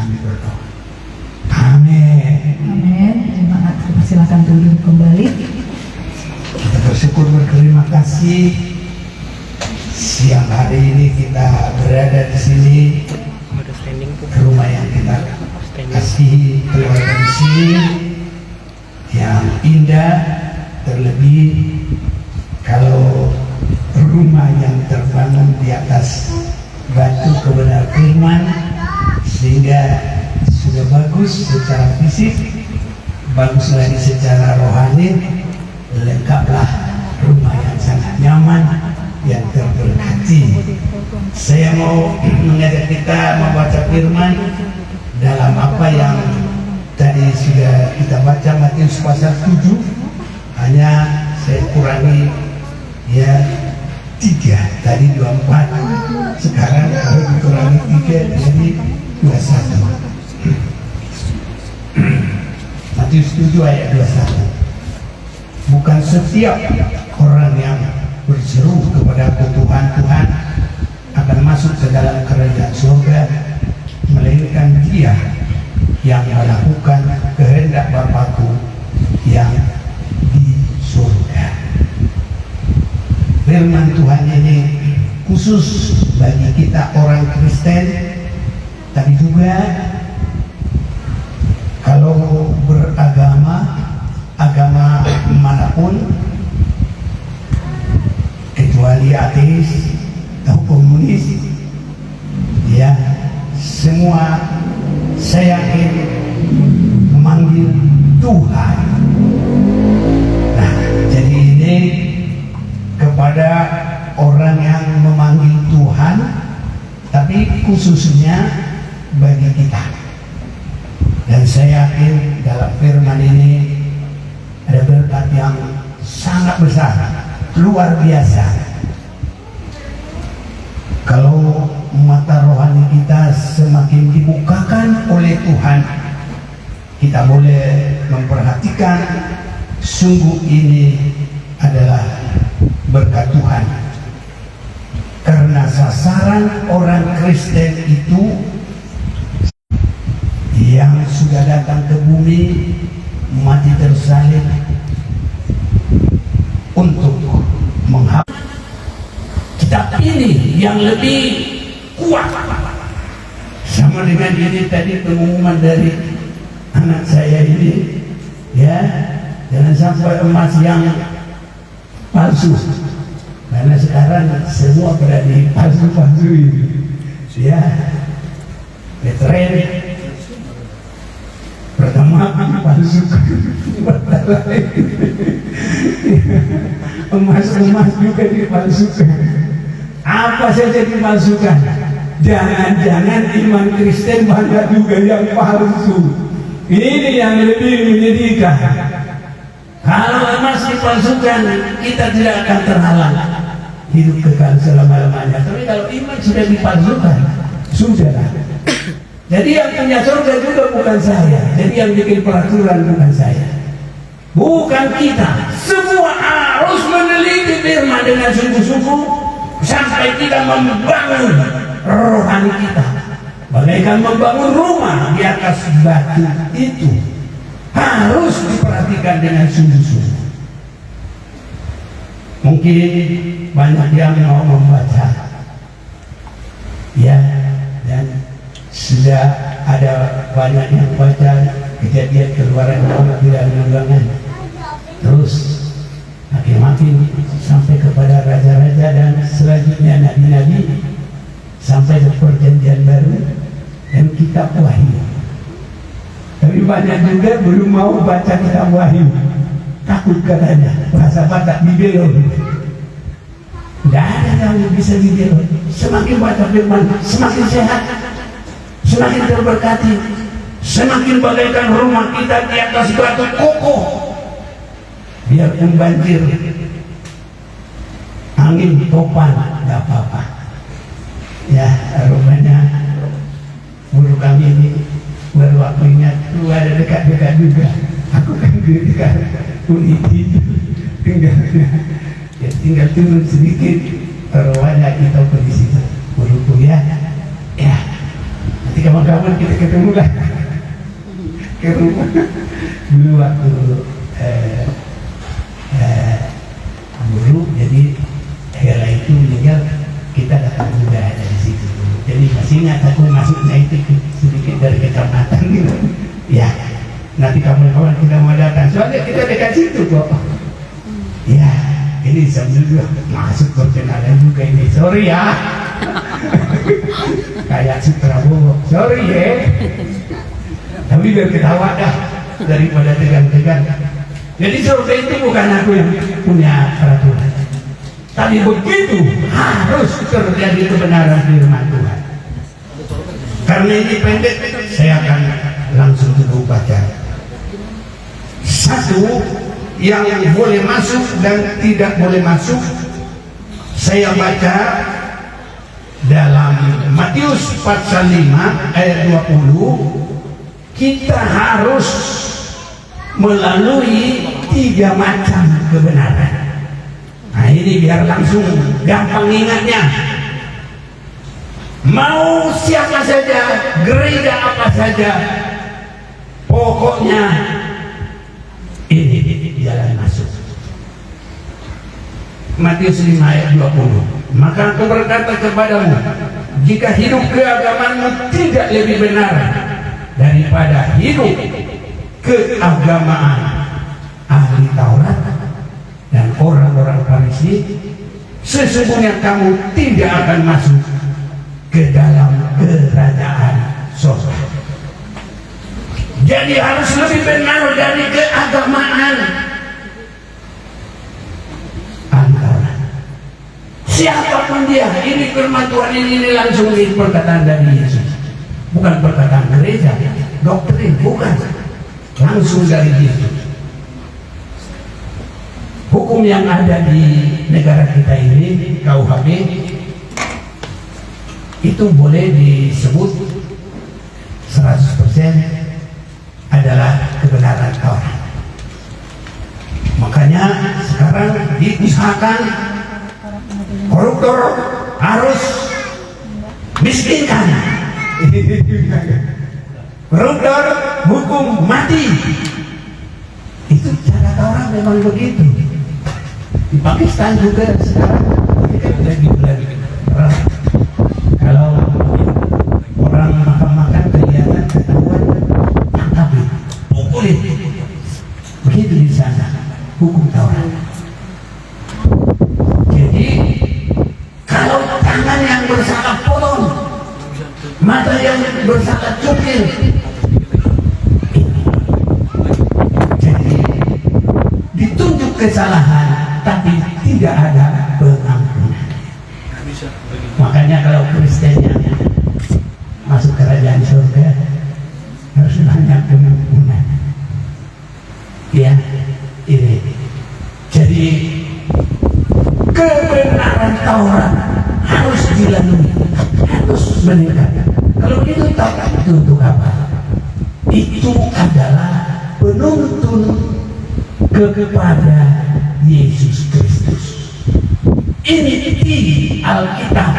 kami berdoa. Amin. Amin. Jemaat silakan duduk kembali. Kita bersyukur, berterima kasih siang hari ini kita berada di sini ke rumah yang kita kasih, keluarga di sini yang indah, terlebih kalau rumah yang terbangun di atas batu kebenaran firman, sehingga sudah bagus secara fisik, bagus lagi secara rohani, lengkaplah rumah yang sangat nyaman, yang terberkati. Saya mau mengajak kita membaca firman dalam apa yang tadi sudah kita baca, Matius pasal 7. Hanya saya kurangi ya 3, tadi 24, sekarang kalau dikurangi 3 jadi 21. Matius 7 ayat 21. Bukan setiap orang yang berseru kepada Tuhan, Tuhan akan masuk ke dalam kerajaan surga, melainkan dia yang melakukan kehendak Bapa-Ku yang di surga. Firman Tuhan ini khusus bagi kita orang Kristen, tapi juga kalau beragama, agama manapun, kecuali ateis atau komunis, ya semua saya yakin memanggil Tuhan. Nah, jadi ini kepada orang yang memanggil Tuhan, tapi khususnya bagi kita. Dan saya yakin dalam firman ini ada berkat yang sangat besar, luar biasa. Kalau mata rohani kita semakin dibukakan oleh Tuhan, kita boleh memperhatikan sungguh ini adalah berkat Tuhan. Karena sasaran orang Kristen itu yang sudah datang ke bumi, mati tersalib untuk menghapus. Kita pilih yang lebih kuat. Sama dengan ini tadi pengumuman dari anak saya ini, ya, jangan sampai emas yang palsu, karena sekarang semua berani palsu-palsuin, ya. Tren pertama palsukan, emas juga dipalsukan, apa saja dipalsukan. Jangan-jangan iman Kristen banyak juga yang palsu. Ini yang lebih menyedihkan. Kalau emas dipalsukan, kita tidak akan terhalang hidup kekal selama-lamanya. Tapi kalau iman sudah dipalsukan, sudahlah. Jadi yang punya surga juga bukan saya. Jadi yang bikin peraturan bukan saya, bukan kita. Semua harus meneliti firman dengan sungguh-sungguh sampai kita membangun rohani kita, bagaikan membangun rumah di atas batu. Itu harus diperhatikan dengan sungguh-sungguh. Mungkin banyak yang mau membaca, ya, dan sudah ada banyak yang baca Kejadian Keluaran Bilangan, terus makin sampai kepada raja-raja dan selanjutnya nabi-nabi, sampai ke Perjanjian Baru dan kitab Wahyu. Tapi banyak juga belum mau baca kitab Wahyu, takut katanya bahasa Batak dibelot. Tidak ada yang bisa dibelot. Semakin baca firman, semakin sehat, semakin terberkati, semakin bagaikan rumah kita di atas batu kokoh. Biarpun banjir, angin, topan, tidak apa-apa. Ya, rupanya guru kami ini baru waktunya keluar dekat-dekat juga. Aku kan dekat Uniti, tinggal turun sedikit, terowanya kita ke di situ. Guruku ya, nanti Nanti kawan-kawan kita ketemu lah ke rumah dulu waktu guru. Jadi Hera itu meninggal, kita datang juga dari situ. Jadi masih ingat aku masuknya itu sedikit dari kecamatan gitu. Ya, nanti kawan-kawan kita mau datang, soalnya kita dekat situ kok. Ya, ini sambil juga masuk perkenalan juga ini. Sorry ya. Kayak Suprabowo. Sorry ya. Tapi biar ketawa dah daripada tegang-tegang. Jadi surga itu bukan aku yang punya peraturan. Tapi begitu harus terjadi kebenaran firman Tuhan. Karena ini pendek, saya akan langsung dulu baca. Satu, yang boleh masuk dan tidak boleh masuk, saya baca dalam Matius pasal 5 ayat 20. Kita harus melalui 3 macam kebenaran. Nah ini biar langsung gampang ingatnya. Mau siapa saja, gereja apa saja, pokoknya ini jalan masuk. Matius 5 ayat 20. Maka aku berkata kepadamu, jika hidup keagamaanmu tidak lebih benar daripada hidup keagamaan ahli Taurat dan orang-orang Farisi, sesungguhnya kamu tidak akan masuk ke dalam kerajaan surga. Jadi harus lebih benar dari keagamaan ahli Taurat. Siapapun dia, ini firman Tuhan ini langsung di perkataan dari Yesus, bukan perkataan gereja, doktrin, bukan, langsung dari Yesus. Hukum yang ada di negara kita ini, KUHP, itu boleh disebut 100% adalah kebenaran Taurat. Makanya sekarang diusahakan koruptor harus miskinkan. Koruptor hukum mati. Itu cara Taurat memang begitu. Di Pakistan juga sekarang mereka lagi perang. Kalau orang makan kelihatan ketahuan, tangkapin, pukulin. Begitu di sana hukum Taurat. Jadi kalau tangan yang bersalah potong, mata yang bersalah cukil. Jadi ditunjuk kesalahan, tapi tidak ada pengampunan. Makanya kalau Kristen yang masuk kerajaan surga harus banyak pengampunan. Ya, ini. Jadi kebenaran Taurat harus dilalui, harus meningkat. Kalau begitu Taurat itu untuk apa? Itu adalah penuntun kepada Yesus Kristus. Ini di Alkitab,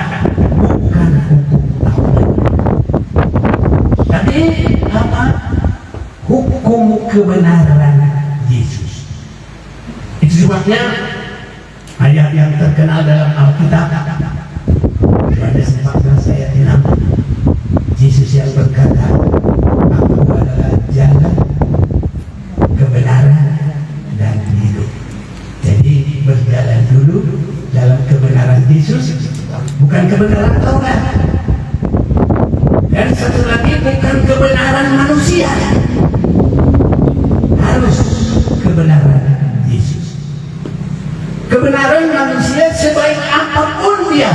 bukan hukum Taurat. Tapi apa? Hukum kebenaran Yesus. Itu sebabnya ayat yang terkenal dalam Alkitab, Yohanes 14 ayat 6, Yesus yang berkata, aku adalah jalan, kebenaran, dan hidup. Jadi berjalan dulu dalam kebenaran Yesus, bukan kebenaran Taurat. Dan satu lagi, bukan kebenaran manusia, harus kebenaran Yesus. Kebenaran manusia sebaik apapun dia.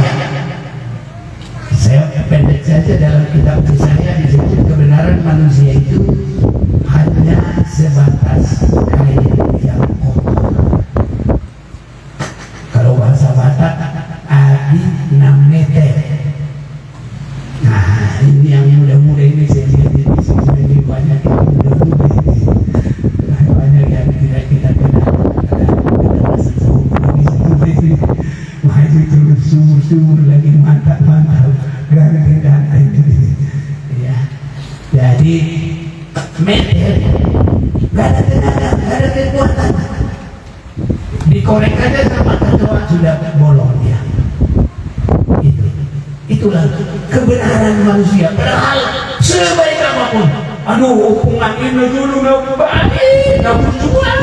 Saya pendek saja dalam kitab saya disebut kebenaran manusia itu hanya sebatas kain yang kotor. Kalau bahasa Batak, adi namete, meter, gak ada tenaga, gak ada kekuatan. Dikorek aja sama ketua sudah bolong dia. Itulah kebenaran manusia. Padahal sebaik apapun, aduh, hubungan ini dulu nggak baik, nggak berjuang.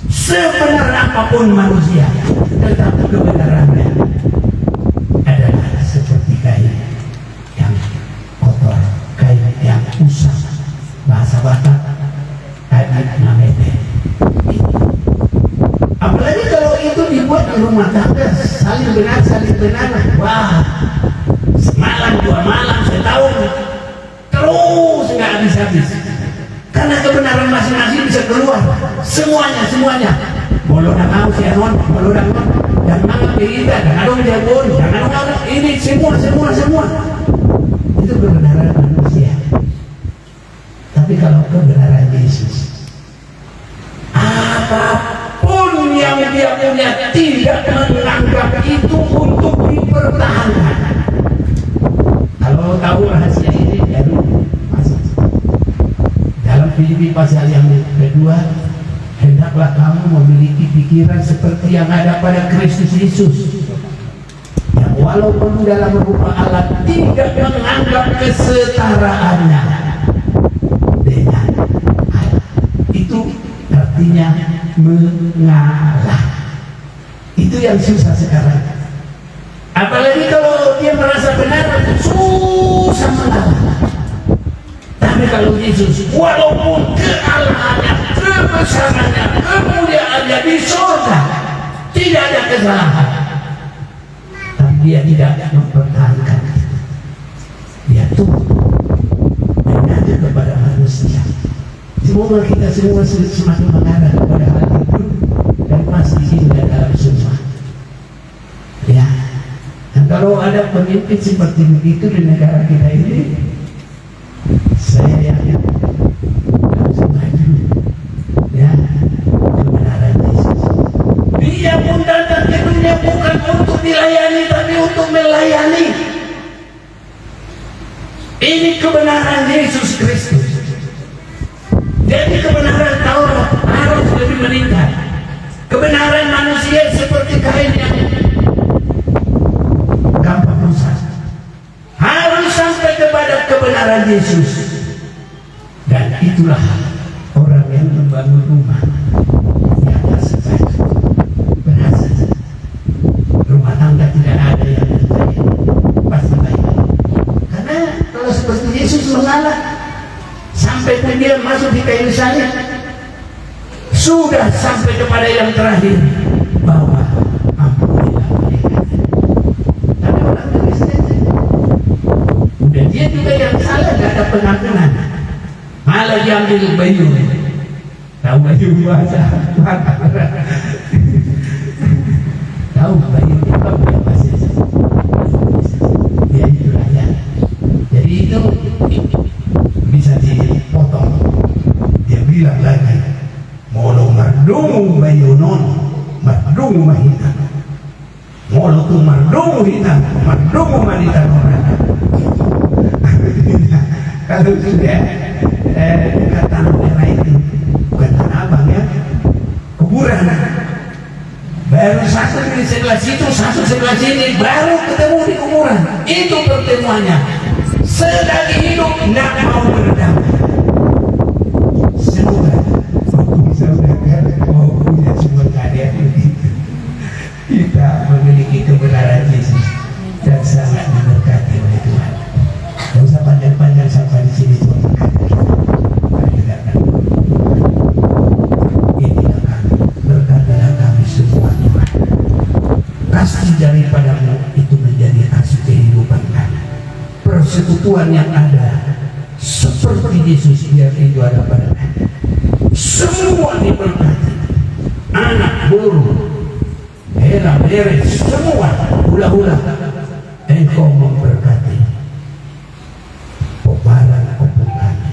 Sebenar apapun manusia, tetap kebenarannya adalah seperti kain yang kotor, kain yang usang. Bahasa Batak, kain namete. Apalagi kalau itu dibuat di rumah tangga, saling benar, wah, semalam, 2 malam, setahun, terus nggak habis-habis. Karena kebenaran masing-masing bisa keluar, semuanya. Bolongan mau si anon, bolongan non, jangan kita, jangan jagon, jangan ini semua. Itu kebenaran manusia. Tapi kalau kebenaran Yesus, apapun yang dia punya tidak menganggap itu untuk dipertahankan. Kalau tahu rahasia ini baru masuk dalam Filipi pasal yang kedua, hendaklah kamu memiliki pikiran seperti yang ada pada Kristus Yesus, yang walaupun dalam rupa Allah tidak menganggap kesetaraannya dengan Allah. Itu artinya mengalah. Itu yang susah sekarang. Apalagi kalau dia merasa benar, susah mengalah. Tapi kalau Yesus, walaupun kealahannya, kebesarannya, kemuliaannya di surga, tidak ada kesalahan, tapi dia tidak mempertahankan itu. Dia tunduk mengadu kepada manusia. Semoga kita semua semakin mengarah kepada hal itu dan pasti hingga dalam semua. Ya, dan kalau ada pemimpin seperti begitu di negara kita ini, saya yakin harus maju. Ya, kebenaran Yesus. Dia pun datang ke dunia bukan untuk dilayani, tapi untuk melayani. Ini kebenaran Yesus Kristus. Jadi kebenaran Taurat harus lebih meningkat. Kebenaran manusia seperti kain yang gampang rusak. Harus sampai kepada kebenaran Yesus. Dan itulah orang yang membangun rumah yang sebaik, berhasil. Rumah tangga tidak ada yang terjadi, pasti baik. Karena kalau seperti Yesus mengalah, sampai pun dia masuk di kayu salib, sudah sampai kepada yang terakhir, bahwa ampunilah mereka. Tapi orang Kristen, udah dia juga yang salah, gak ada pengampunan, malah diambil bayu. Tahu bayu bahasa? Tahu bayu itu apa bahasa? Dia itu rakyat. Jadi itu bisa dipotong. Dia bilang lagi, molo mardungu bayunon, mardungu mahitan, molo tu mardungu hitam, mardungu manitan orang. Kalau sudah dekat tanah daerah itu, bukan tanah abang ya, kuburan. Baru satu di sebelah situ, satu sebelah sini, baru ketemu di kuburan. Itu pertemuannya. Selagi hidup tidak mau berdamai. Semoga saudara mau punya semua keadaan begitu. Kita memiliki kebenaran Yesus dan sangat diberkati oleh Tuhan. Tidak usah panjang-panjang sampai di sini Tuhan berkati. Inilah kami, berkatilah kami semua Tuhan. Kasih daripadamu itu menjadi kasih kehidupan kami. Persekutuan yang ada seperti Yesus, biar itu ada pada kami. Semua diberkati, anak, buruh, hera, beres, semua hula-hula. Engkau memberkati peparan kupung kami,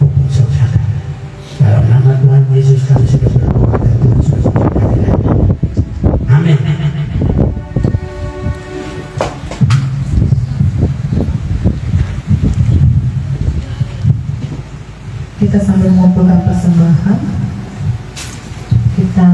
kupung saudara. Dalam nama Tuhan Yesus kami sudah berdoa dan Tuhan sudah memberkati kami. Amin. Kita sambil mengumpulkan persembahan, kita